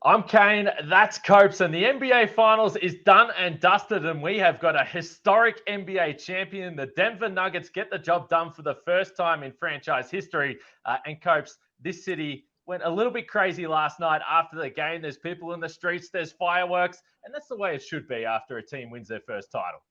I'm Kane, that's Copes, and the NBA Finals is done and dusted, and we have got a historic NBA champion. The Denver Nuggets get the job done for the first time in franchise history. And Copes, this city went a little bit crazy last night after the game. There's people in the streets, there's fireworks, and that's the way it should be after a team wins their first title.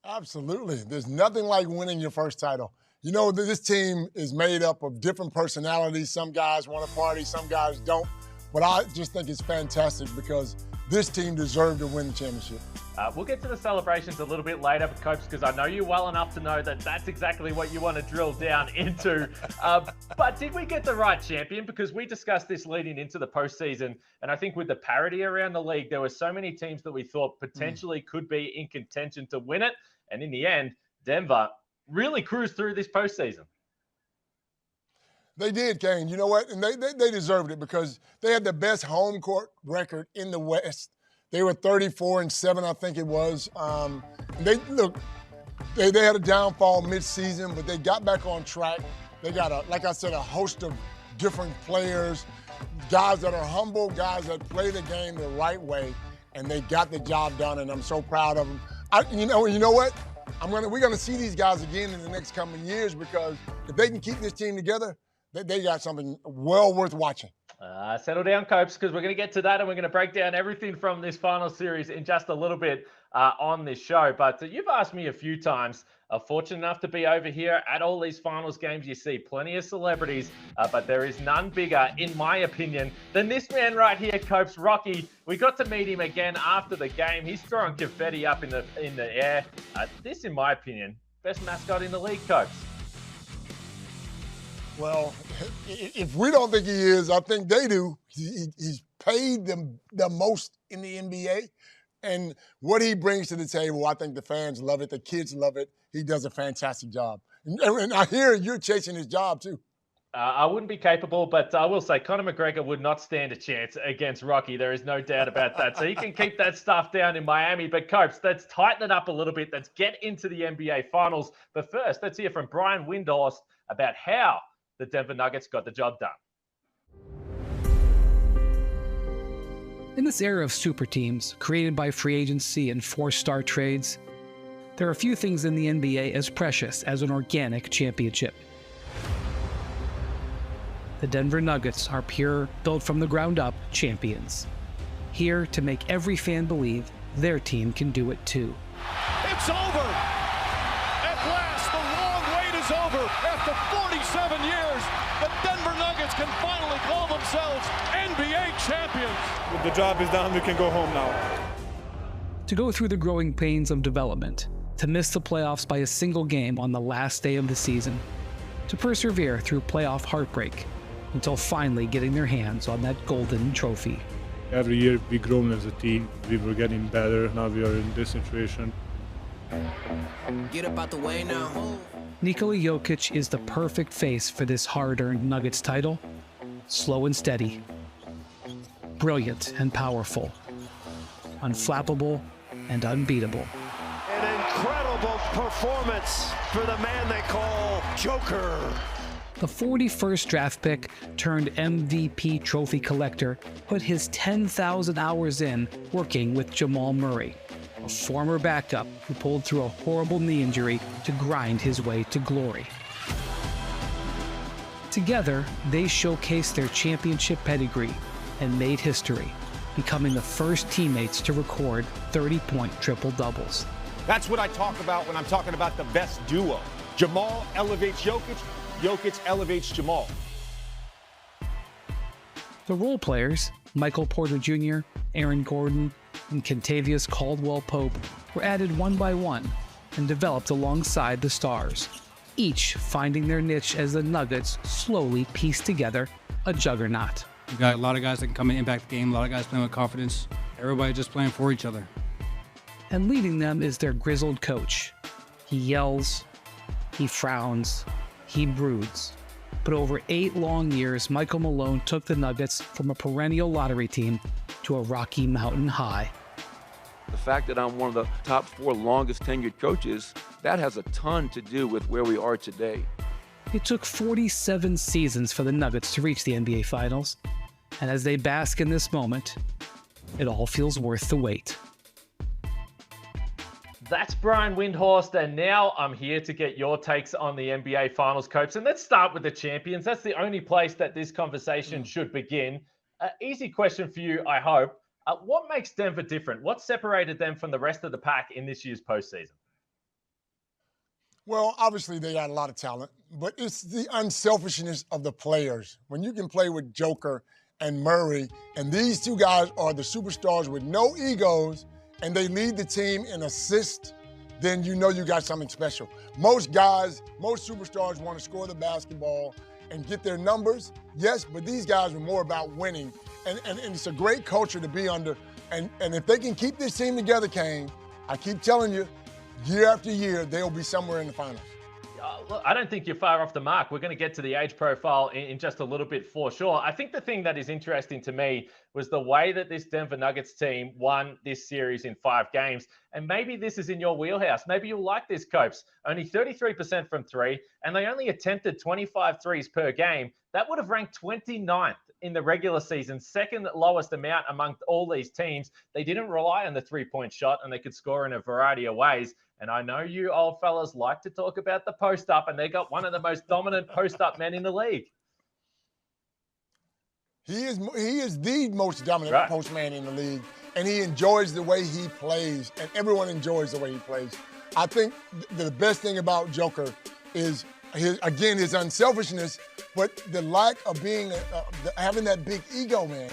Absolutely. There's nothing like winning your first title. You know, this team is made up of different personalities. Some guys want to party, some guys don't. But I just think it's fantastic because this team deserved to win the championship. We'll get to the celebrations a little bit later, Copes, because I know you well enough to know that that's exactly what you want to drill down into. But did we get the right champion? Because we discussed this leading into the postseason, and I think with the parity around the league, there were so many teams that we thought potentially could be in contention to win it. And in the end, Denver really cruised through this postseason. They did, Kane. You know what? And they deserved it because they had the best home court record in the West. They were 34-7, I think it was. They had a downfall mid-season, but they got back on track. They got, like I said, a host of different players, guys that are humble, guys that play the game the right way, and they got the job done, and I'm so proud of them. You know what? We're gonna see these guys again in the next coming years because if they can keep this team together, they got something well worth watching. Settle down, Copes, because we're going to get to that and we're going to break down everything from this final series in just a little bit on this show. But you've asked me a few times, fortunate enough to be over here at all these finals games. You see plenty of celebrities, but there is none bigger, in my opinion, than this man right here, Copes, Rocky. We got to meet him again after the game. He's throwing confetti up in the air. This, in my opinion, best mascot in the league, Copes. Well, if we don't think he is, I think they do. He's paid the most in the NBA. And what he brings to the table, I think the fans love it. The kids love it. He does a fantastic job. And I hear you're chasing his job, too. I wouldn't be capable, but I will say Conor McGregor would not stand a chance against Rocky. There is no doubt about that. So he can keep that stuff down in Miami. But, Copes, let's tighten it up a little bit. Let's get into the NBA Finals. But first, let's hear from Brian Windhorst about how the Denver Nuggets got the job done. In this era of super teams, created by free agency and four-star trades, there are few things in the NBA as precious as an organic championship. The Denver Nuggets are pure, built-from-the-ground-up champions, here to make every fan believe their team can do it too. It's over! At last, the long wait is over. After 47 years, the Denver Nuggets can finally call themselves NBA champions. The job is done. We can go home now. To go through the growing pains of development, to miss the playoffs by a single game on the last day of the season, to persevere through playoff heartbreak, until finally getting their hands on that golden trophy. Every year we've grown as a team. We were getting better. Now we are in this situation. Get up out the way now. Nikola Jokic is the perfect face for this hard-earned Nuggets title. Slow and steady. Brilliant and powerful. Unflappable and unbeatable. An incredible performance for the man they call Joker. The 41st draft pick turned MVP trophy collector put his 10,000 hours in working with Jamal Murray, a former backup who pulled through a horrible knee injury to grind his way to glory. Together, they showcased their championship pedigree and made history, becoming the first teammates to record 30-point triple-doubles. That's what I talk about when I'm talking about the best duo. Jamal elevates Jokic, Jokic elevates Jamal. The role players, Michael Porter Jr., Aaron Gordon, and Kentavious Caldwell-Pope, were added one by one and developed alongside the stars, each finding their niche as the Nuggets slowly pieced together a juggernaut. We've got a lot of guys that can come and impact the game, a lot of guys playing with confidence. Everybody just playing for each other. And leading them is their grizzled coach. He yells, he frowns, he broods. But over 8 long years, Michael Malone took the Nuggets from a perennial lottery team to a Rocky Mountain high. The fact that I'm one of the top 4 longest tenured coaches, that has a ton to do with where we are today. It took 47 seasons for the Nuggets to reach the NBA Finals. And as they bask in this moment, it all feels worth the wait. That's Brian Windhorst, and now I'm here to get your takes on the NBA Finals, Copes. And let's start with the champions. That's the only place that this conversation should begin. Easy question for you, I hope. What makes Denver different? What separated them from the rest of the pack in this year's postseason? Well, obviously they got a lot of talent, but it's the unselfishness of the players. When you can play with Joker and Murray, and these two guys are the superstars with no egos, and they lead the team in assists, then you know you got something special. Most guys, most superstars want to score the basketball and get their numbers, yes, but these guys are more about winning. And it's a great culture to be under. And if they can keep this team together, Kane, I keep telling you, year after year, they'll be somewhere in the finals. Look, I don't think you're far off the mark. We're going to get to the age profile in just a little bit for sure. I think the thing that is interesting to me was the way that this Denver Nuggets team won this series in 5 games. And maybe this is in your wheelhouse. Maybe you'll like this, Copes. Only 33% from 3, and they only attempted 25 threes per game. That would have ranked 29th in the regular season, second lowest amount among all these teams. They didn't rely on the three-point shot, and they could score in a variety of ways. And I know you old fellas like to talk about the post-up, and they got one of the most dominant post-up men in the league. He is the most dominant post man in the league, and he enjoys the way he plays, and everyone enjoys the way he plays. I think the best thing about Joker is, his unselfishness, but the lack of having that big ego, man.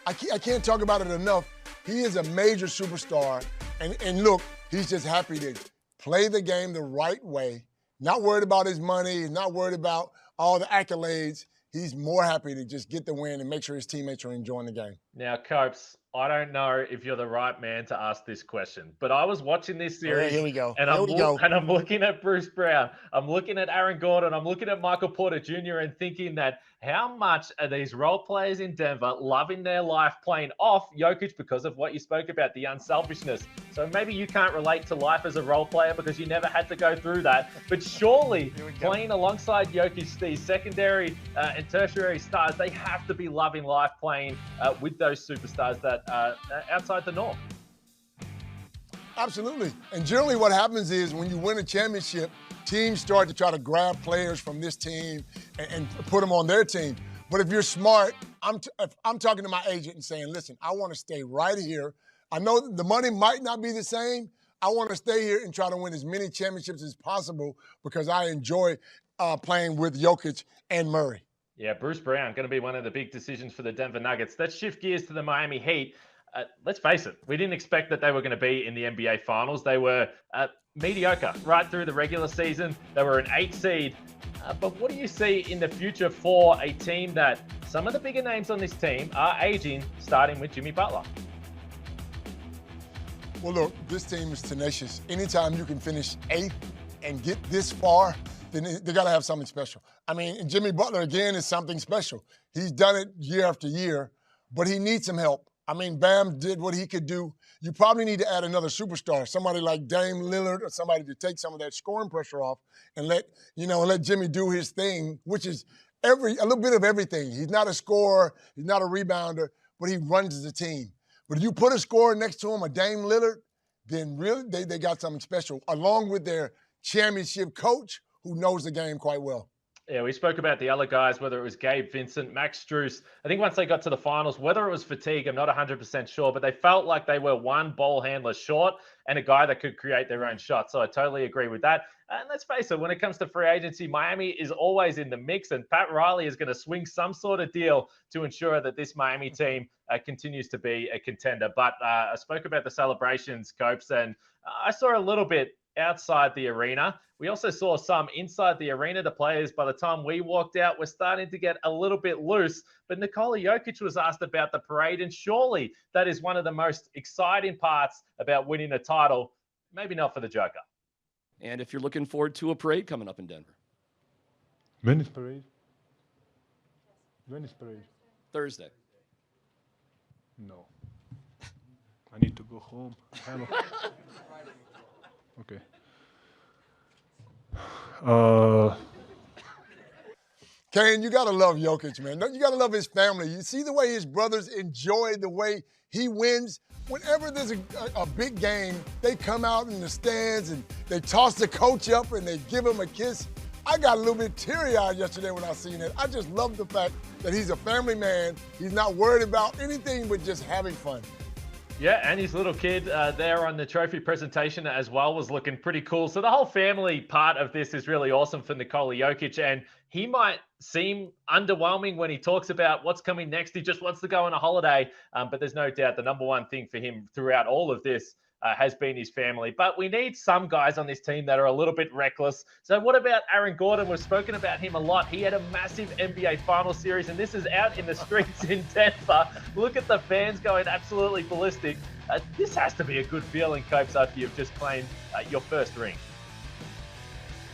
I can't talk about it enough. He is a major superstar, and look, he's just happy to play the game the right way, not worried about his money, not worried about all the accolades. He's more happy to just get the win and make sure his teammates are enjoying the game. Now, Copes, I don't know if you're the right man to ask this question, but I was watching this series. Here we go. And I'm looking at Bruce Brown. I'm looking at Aaron Gordon. I'm looking at Michael Porter Jr. and thinking that how much are these role players in Denver loving their life playing off Jokic because of what you spoke about, the unselfishness. So maybe you can't relate to life as a role player because you never had to go through that. But surely playing alongside Jokic, these secondary and tertiary stars, they have to be loving life playing with those superstars that are outside the norm. Absolutely. And generally what happens is when you win a championship, teams start to try to grab players from this team and put them on their team. But if you're smart, if I'm talking to my agent and saying, listen, I want to stay right here. I know the money might not be the same. I want to stay here and try to win as many championships as possible because I enjoy playing with Jokic and Murray. Yeah, Bruce Brown going to be one of the big decisions for the Denver Nuggets. Let's shift gears to the Miami Heat. Let's face it, we didn't expect that they were going to be in the NBA Finals. They were mediocre right through the regular season. They were an 8 seed. But what do you see in the future for a team that some of the bigger names on this team are aging, starting with Jimmy Butler? Well, look, this team is tenacious. Anytime you can finish 8th and get this far, then they got to have something special. I mean, Jimmy Butler, again, is something special. He's done it year after year, but he needs some help. I mean, Bam did what he could do. You probably need to add another superstar, somebody like Dame Lillard or somebody to take some of that scoring pressure off and let Jimmy do his thing, which is a little bit of everything. He's not a scorer, he's not a rebounder, but he runs the team. But if you put a scorer next to him, a Dame Lillard, then really they got something special, along with their championship coach who knows the game quite well. Yeah, we spoke about the other guys, whether it was Gabe Vincent, Max Strus. I think once they got to the finals, whether it was fatigue, I'm not 100% sure, but they felt like they were one ball handler short and a guy that could create their own shot. So I totally agree with that. And let's face it, when it comes to free agency, Miami is always in the mix, and Pat Riley is going to swing some sort of deal to ensure that this Miami team continues to be a contender. But I spoke about the celebrations, Copes, and I saw a little bit outside the arena. We also saw some inside the arena. The players, by the time we walked out, were starting to get a little bit loose. But Nikola Jokic was asked about the parade, and surely that is one of the most exciting parts about winning a title. Maybe not for the Joker. And if you're looking forward to a parade coming up in Denver. When is parade? When is parade? Thursday. No. I need to go home. Okay. Kane, you got to love Jokic, man. You got to love his family. You see the way his brothers enjoy the way he wins. Whenever there's a big game, they come out in the stands and they toss the coach up and they give him a kiss. I got a little bit teary-eyed yesterday when I seen it. I just love the fact that he's a family man. He's not worried about anything but just having fun. Yeah, and his little kid there on the trophy presentation as well was looking pretty cool. So the whole family part of this is really awesome for Nikola Jokic, and he might seem underwhelming when he talks about what's coming next. He just wants to go on a holiday, but there's no doubt the number one thing for him throughout all of this has been his family. But we need some guys on this team that are a little bit reckless. So what about Aaron Gordon? We've spoken about him a lot. He had a massive NBA final series, and this is out in the streets in Denver. Look at the fans going absolutely ballistic. This has to be a good feeling, Copes, after you've just claimed your first ring.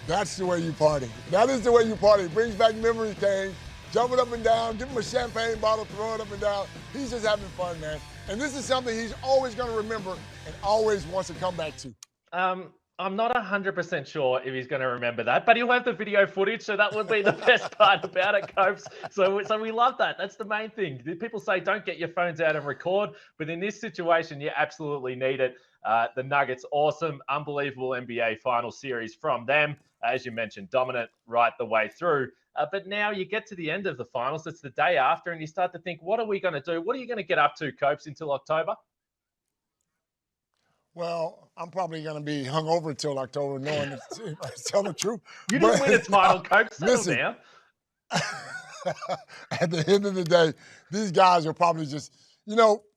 That's the way you party. That is the way you party. It brings back memories, Kane. Jumping up and down, give him a champagne bottle, throw it up and down. He's just having fun, man. And this is something he's always going to remember and always wants to come back to. I'm not 100% sure if he's going to remember that, but he'll have the video footage, so that would be the best part about it, Copes. So we love that. That's the main thing. People say don't get your phones out and record, but in this situation, you absolutely need it. The Nuggets, awesome, unbelievable NBA final series from them. As you mentioned, dominant right the way through. But now you get to the end of the finals. It's the day after, and you start to think, what are we going to do? What are you going to get up to, Copes, until October? Well, I'm probably going to be hungover until October, knowing to tell the truth. You didn't win a title, Copes. Settle down. At the end of the day, these guys are probably just,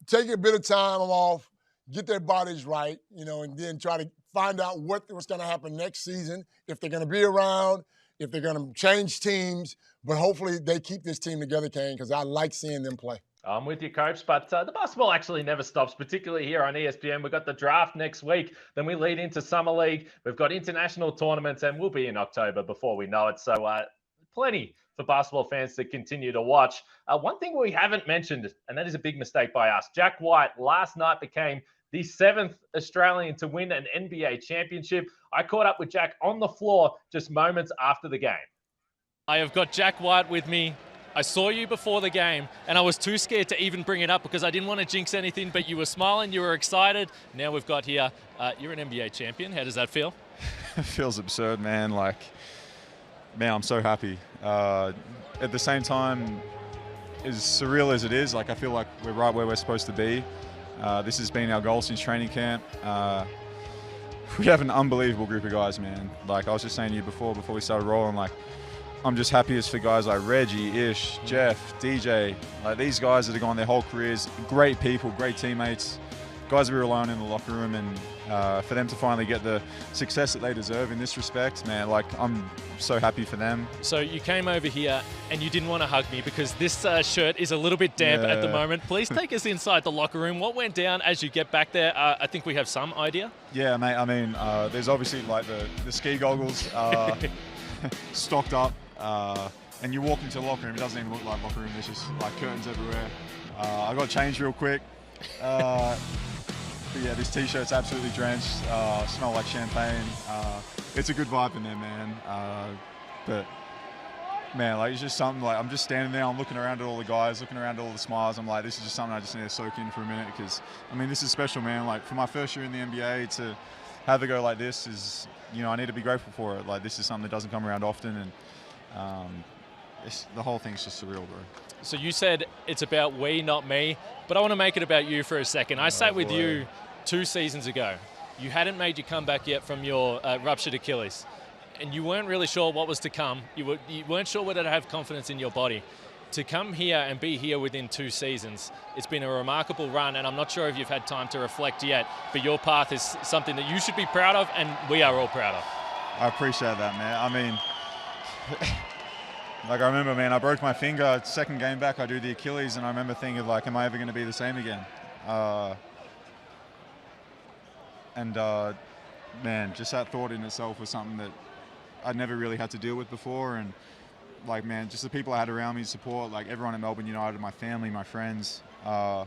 take a bit of time off, get their bodies right, and then try to find out what's going to happen next season, if they're going to be around, if they're going to change teams. But hopefully they keep this team together, Kane, because I like seeing them play. I'm with you, Coach, but the basketball actually never stops, particularly here on ESPN. We've got the draft next week, then we lead into Summer League. We've got international tournaments, and we'll be in October before we know it. So plenty for basketball fans to continue to watch. One thing we haven't mentioned, and that is a big mistake by us, Jack White last night became the 7th Australian to win an NBA championship. I caught up with Jack on the floor just moments after the game. I have got Jack White with me. I saw you before the game, and I was too scared to even bring it up because I didn't want to jinx anything, but you were smiling, you were excited. Now we've got here, you're an NBA champion. How does that feel? It feels absurd, man. Man, I'm so happy. At the same time, as surreal as it is, I feel like we're right where we're supposed to be. This has been our goal since training camp. We have an unbelievable group of guys, man. I was just saying to you before we started rolling, I'm just happiest for guys like Reggie, Ish, Jeff, DJ, these guys that have gone their whole careers, great people, great teammates, guys we rely on in the locker room, and for them to finally get the success that they deserve in this respect, man, I'm so happy for them. So you came over here and you didn't want to hug me because this shirt is a little bit damp at the moment. Please take us inside the locker room. What went down as you get back there? I think we have some idea. Yeah, mate, I mean, there's obviously the ski goggles stocked up. And you walk into the locker room, it doesn't even look like locker room, there's just curtains everywhere. I got changed real quick. But yeah, this t-shirt's absolutely drenched, smell like champagne. It's a good vibe in there, man. But man, it's just something I'm just standing there, I'm looking around at all the guys, looking around at all the smiles. I'm this is just something I just need to soak in for a minute because, this is special, man. For my first year in the NBA to have it go like this is, I need to be grateful for it. This is something that doesn't come around often, and the whole thing's just surreal, bro. So you said it's about we, not me, but I want to make it about you for a second. I sat with you 2 seasons ago. You hadn't made your comeback yet from your ruptured Achilles, and you weren't really sure what was to come. You weren't sure whether to have confidence in your body. To come here and be here within 2 seasons, it's been a remarkable run, and I'm not sure if you've had time to reflect yet, but your path is something that you should be proud of, and we are all proud of. I appreciate that, man. I remember, man, I broke my finger, second game back, I do the Achilles, and I remember thinking, am I ever going to be the same again? Man, just that thought in itself was something that I'd never really had to deal with before, and man, just the people I had around me, support, everyone at Melbourne United, my family, my friends, I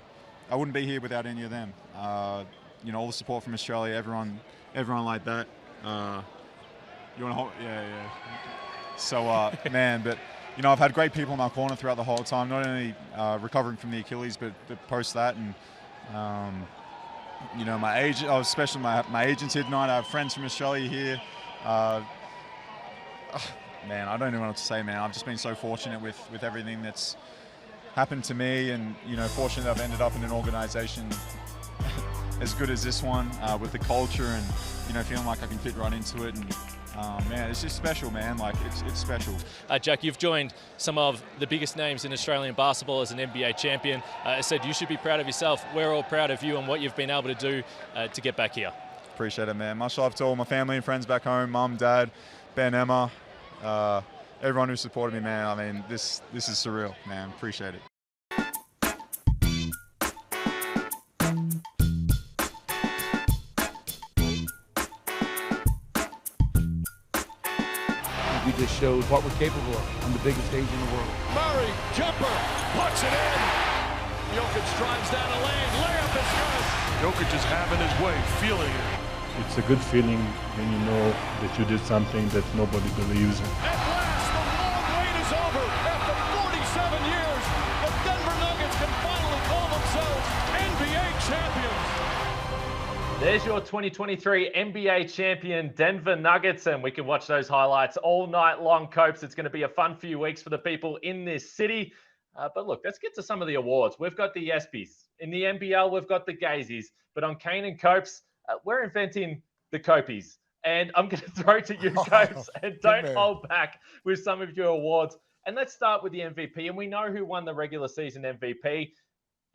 wouldn't be here without any of them. All the support from Australia, everyone like that. You want to hold? Yeah. So, man, but you know, I've had great people in my corner throughout the whole time, not only recovering from the Achilles, but post that. And, you know, my agent, especially my agents here tonight. I have friends from Australia here. Man, I don't even know what to say, man. I've just been so fortunate with everything that's happened to me, and, you know, fortunate I've ended up in an organization as good as this one, with the culture, and, you know, feeling like I can fit right into it. And man, it's just special, man. Like, it's special. Jack, you've joined some of the biggest names in Australian basketball as an NBA champion. I said you should be proud of yourself. We're all proud of you and what you've been able to do to get back here. Appreciate it, man. Much love to all my family and friends back home, Mum, Dad, Ben, Emma, everyone who supported me, man. I mean, this is surreal, man. Appreciate it. We just showed what we're capable of on the biggest stage in the world. Murray, jumper, puts it in. Jokic drives down the lane, layup is good. Jokic is having his way, feeling it. It's a good feeling when you know that you did something that nobody believes in. At last, the long wait is over. After 47 years, the Denver Nuggets can finally call themselves NBA champions. There's your 2023 NBA champion Denver Nuggets, and we can watch those highlights all night long, Copes. It's going to be a fun few weeks for the people in this city. But look, let's get to some of the awards. We've got the ESPYs. In the NBL, we've got the Gazies. But on Kane and Copes, we're inventing the Copies. And I'm going to throw to you, Copes, and don't hold back with some of your awards. And let's start with the MVP. And we know who won the regular season MVP.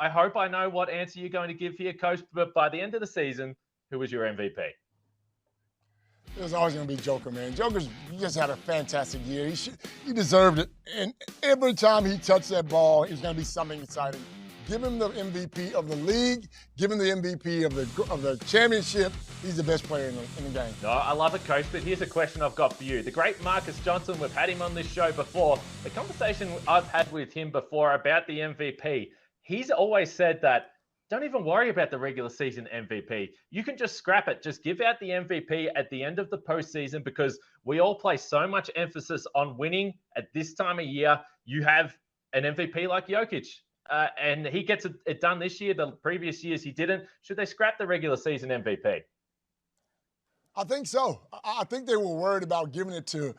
I hope I know what answer you're going to give here, Coach, but by the end of the season, who was your MVP? It was always going to be Joker, man. Joker's just had a fantastic year. He deserved it. And every time he touched that ball, it was going to be something exciting. Give him the MVP of the league. Give him the MVP of the championship. He's the best player in the game. No, I love it, Coach, but here's a question I've got for you. The great Marcus Johnson, we've had him on this show before. The conversation I've had with him before about the MVP, he's always said that don't even worry about the regular season MVP. You can just scrap it. Just give out the MVP at the end of the postseason, because we all place so much emphasis on winning at this time of year. You have an MVP like Jokic, and he gets it done this year. The previous years he didn't. Should they scrap the regular season MVP? I think so. I think they were worried about giving it to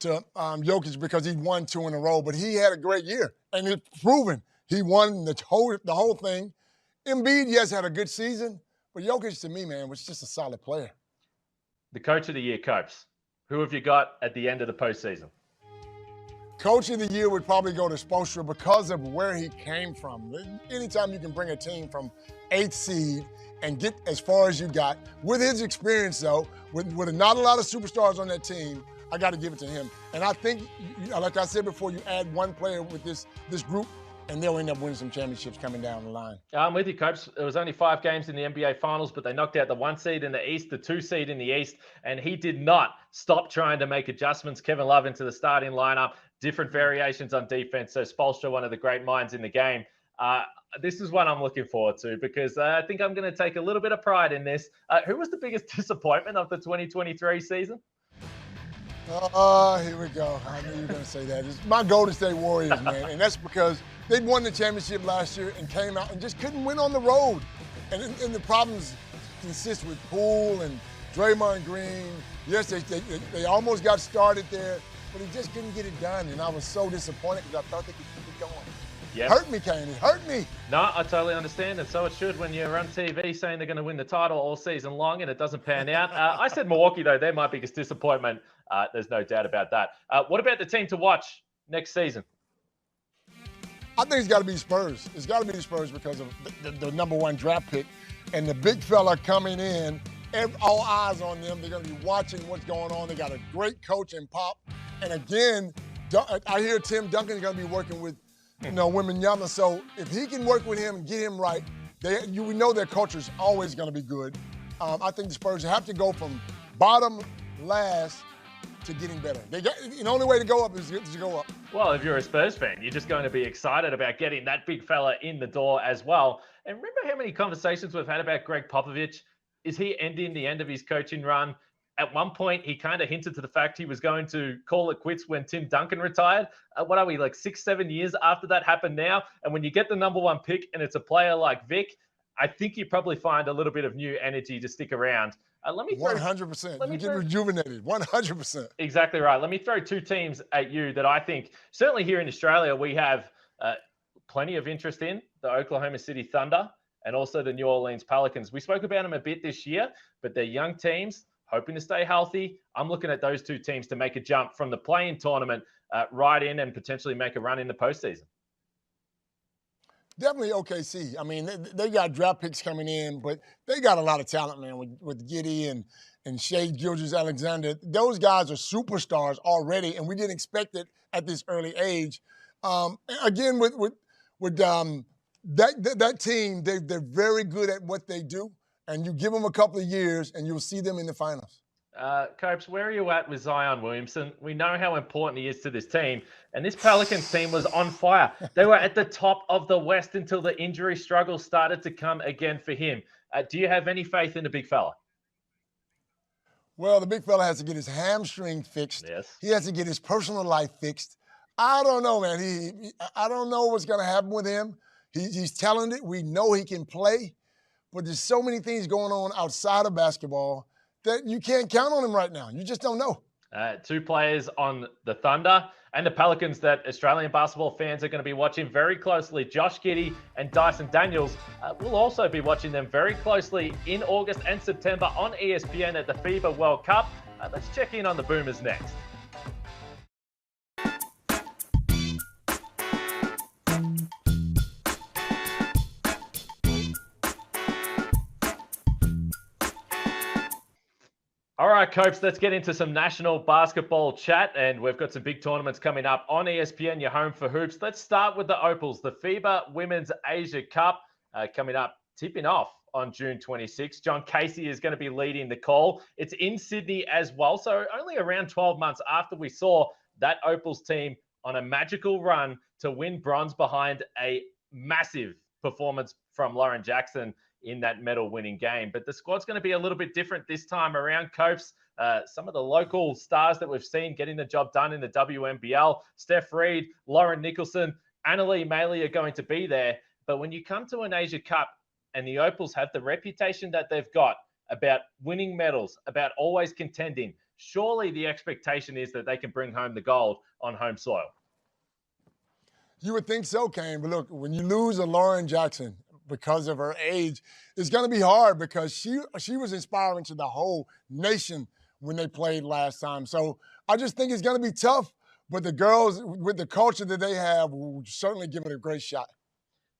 Jokic because he won 2 in a row, but he had a great year, and it's proven he won the whole thing. Embiid, yes, had a good season, but Jokic, to me, man, was just a solid player. The Coach of the Year, Copes. Who have you got at the end of the postseason? Coach of the Year would probably go to Spoelstra because of where he came from. Anytime you can bring a team from 8th seed and get as far as you got, with his experience, though, with not a lot of superstars on that team, I got to give it to him. And I think, like I said before, you add one player with this group, and they'll end up winning some championships coming down the line. I'm with you, Coach. It was only 5 games in the NBA Finals, but they knocked out the 1 seed in the East, the 2 seed in the East, and he did not stop trying to make adjustments. Kevin Love into the starting lineup, different variations on defense. So Spoelstra, one of the great minds in the game. This is one I'm looking forward to, because I think I'm going to take a little bit of pride in this. Who was the biggest disappointment of the 2023 season? Here we go. I knew you were going to say that. It's my Golden State Warriors, man. And that's because they'd won the championship last year and came out and just couldn't win on the road. And the problems consist with Poole and Draymond Green. Yes, they almost got started there, but he just couldn't get it done. And I was so disappointed because I thought they could keep it going. Yep. Hurt me, Kane. It hurt me. No, I totally understand. And so it should when you're on TV saying they're going to win the title all season long and it doesn't pan out. I said Milwaukee, though. They're my biggest disappointment. There's no doubt about that. What about the team to watch next season? I think it's got to be Spurs. It's got to be the Spurs because of the number 1 draft pick. And the big fella coming in, all eyes on them. They're going to be watching what's going on. They got a great coach in Pop. And again, I hear Tim Duncan is going to be working with Wembanyama. So if he can work with him and get him right, we know their culture is always going to be good. I think the Spurs have to go from bottom last to getting better. The only way to go up is to go up. Well, if you're a Spurs fan, you're just going to be excited about getting that big fella in the door as well. And remember how many conversations we've had about Greg Popovich? Is he ending the end of his coaching run? At one point, he kind of hinted to the fact he was going to call it quits when Tim Duncan retired. What are we, like 6-7 years after that happened now? And when you get the #1 pick and it's a player like Vic, I think you probably find a little bit of new energy to stick around. Let me 100%. You get rejuvenated. 100%. Exactly right. Let me throw two teams at you that I think, certainly here in Australia, we have plenty of interest in: the Oklahoma City Thunder and also the New Orleans Pelicans. We spoke about them a bit this year, but they're young teams hoping to stay healthy. I'm looking at those two teams to make a jump from the play-in tournament right in and potentially make a run in the postseason. Definitely OKC. I mean, they got draft picks coming in, but they got a lot of talent, man, with Giddey and Shai Gilgeous-Alexander. Those guys are superstars already, and we didn't expect it at this early age. Again, with that team, they're very good at what they do, and you give them a couple of years, and you'll see them in the finals. Copes, where are you at with Zion Williamson? We know how important he is to this team, and this Pelicans team was on fire. They were at the top of the West until the injury struggle started to come again for him. Do you have any faith in the big fella? Well, the big fella has to get his hamstring fixed. Yes. He has to get his personal life fixed. I don't know, man. I don't know what's going to happen with him. He's talented. We know he can play, but there's so many things going on outside of basketball that you can't count on him right now. You just don't know. Two players on the Thunder and the Pelicans that Australian basketball fans are going to be watching very closely. Josh Giddey and Dyson Daniels. We'll also be watching them very closely in August and September on ESPN at the FIBA World Cup. Let's check in on the Boomers next. All right, Copes, let's get into some national basketball chat, and we've got some big tournaments coming up on ESPN, your home for hoops. Let's start with the Opals, the FIBA Women's Asia Cup coming up, tipping off on June 26th. John Casey is going to be leading the call. It's in Sydney as well, so only around 12 months after we saw that Opals team on a magical run to win bronze behind a massive performance from Lauren Jackson in that medal-winning game. But the squad's going to be a little bit different this time around, Copes. Some of the local stars that we've seen getting the job done in the WNBL, Steph Reed, Lauren Nicholson, Annalie Maley are going to be there. But when you come to an Asia Cup and the Opals have the reputation that they've got about winning medals, about always contending, surely the expectation is that they can bring home the gold on home soil. You would think so, Kane. But look, when you lose a Lauren Jackson because of her age, it's going to be hard because she was inspiring to the whole nation when they played last time. So I just think it's going to be tough, but the girls, with the culture that they have, will certainly give it a great shot.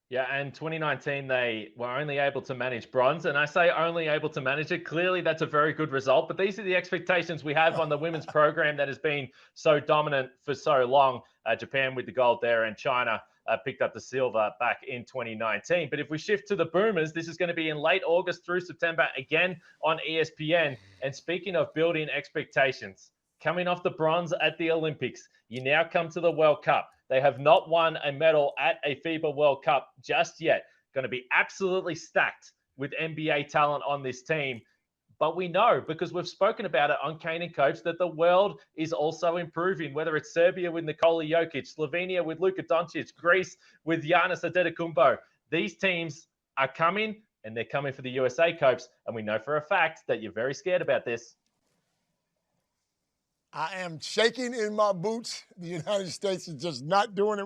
Yeah, and 2019, they were only able to manage bronze. And I say only able to manage it. Clearly, that's a very good result. But these are the expectations we have on the women's program that has been so dominant for so long. Japan with the gold there, and China picked up the silver back in 2019. But if we shift to the Boomers, this is going to be in late August through September, again on ESPN. And speaking of building expectations, coming off the bronze at the Olympics, you now come to the World Cup. They have not won a medal at a FIBA World Cup just yet. Going to be absolutely stacked with NBA talent on this team. But we know, because we've spoken about it on Kane and Copes, that the world is also improving, whether it's Serbia with Nikola Jokic, Slovenia with Luka Doncic, Greece with Giannis Antetokounmpo. These teams are coming, and they're coming for the USA, Copes. And we know for a fact that you're very scared about this. I am shaking in my boots. The United States is just not doing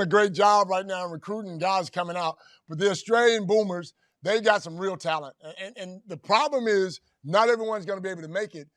a great job right now in recruiting guys coming out. But the Australian Boomers, they got some real talent. And the problem is not everyone's going to be able to make it.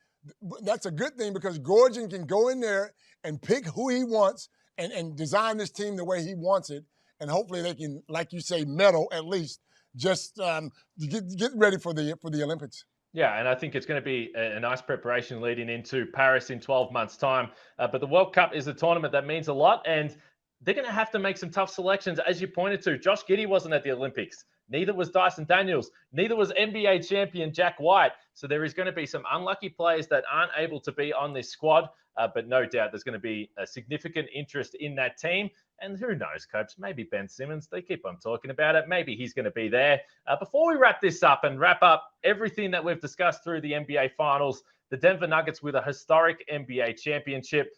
That's a good thing because Gorgon can go in there and pick who he wants and design this team the way he wants it. And hopefully they can, like you say, medal at least, just get ready for the Olympics. Yeah, and I think it's going to be a nice preparation leading into Paris in 12 months' time. But the World Cup is a tournament that means a lot, and they're going to have to make some tough selections, as you pointed to. Josh Giddey wasn't at the Olympics. Neither was Dyson Daniels. Neither was NBA champion Jack White. So there is going to be some unlucky players that aren't able to be on this squad. But no doubt there's going to be a significant interest in that team. And who knows, Copes, maybe Ben Simmons, they keep on talking about it. Maybe he's going to be there. Before we wrap this up and wrap up everything that we've discussed through the NBA Finals, the Denver Nuggets with a historic NBA championship.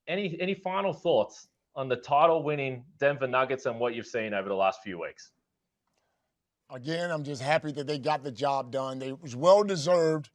Any final thoughts on the title-winning Denver Nuggets and what you've seen over the last few weeks? Again, I'm just happy that they got the job done. It was well-deserved.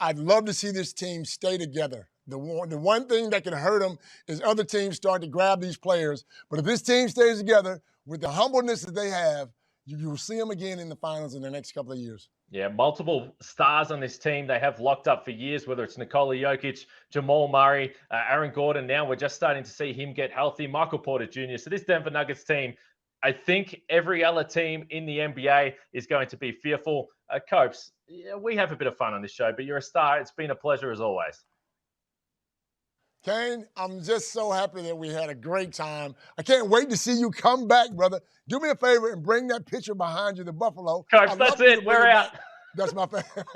I'd love to see this team stay together. The one thing that can hurt them is other teams start to grab these players. But if this team stays together with the humbleness that they have, you will see them again in the finals in the next couple of years. Yeah, multiple stars on this team they have locked up for years, whether it's Nikola Jokic, Jamal Murray, Aaron Gordon. Now we're just starting to see him get healthy, Michael Porter Jr. So this Denver Nuggets team, I think every other team in the NBA is going to be fearful. Copes, yeah, we have a bit of fun on this show, but you're a star. It's been a pleasure as always. Kane, I'm just so happy that we had a great time. I can't wait to see you come back, brother. Do me a favor and bring that picture behind you, the Buffalo. Coach, that's it. We're out. That's my favorite.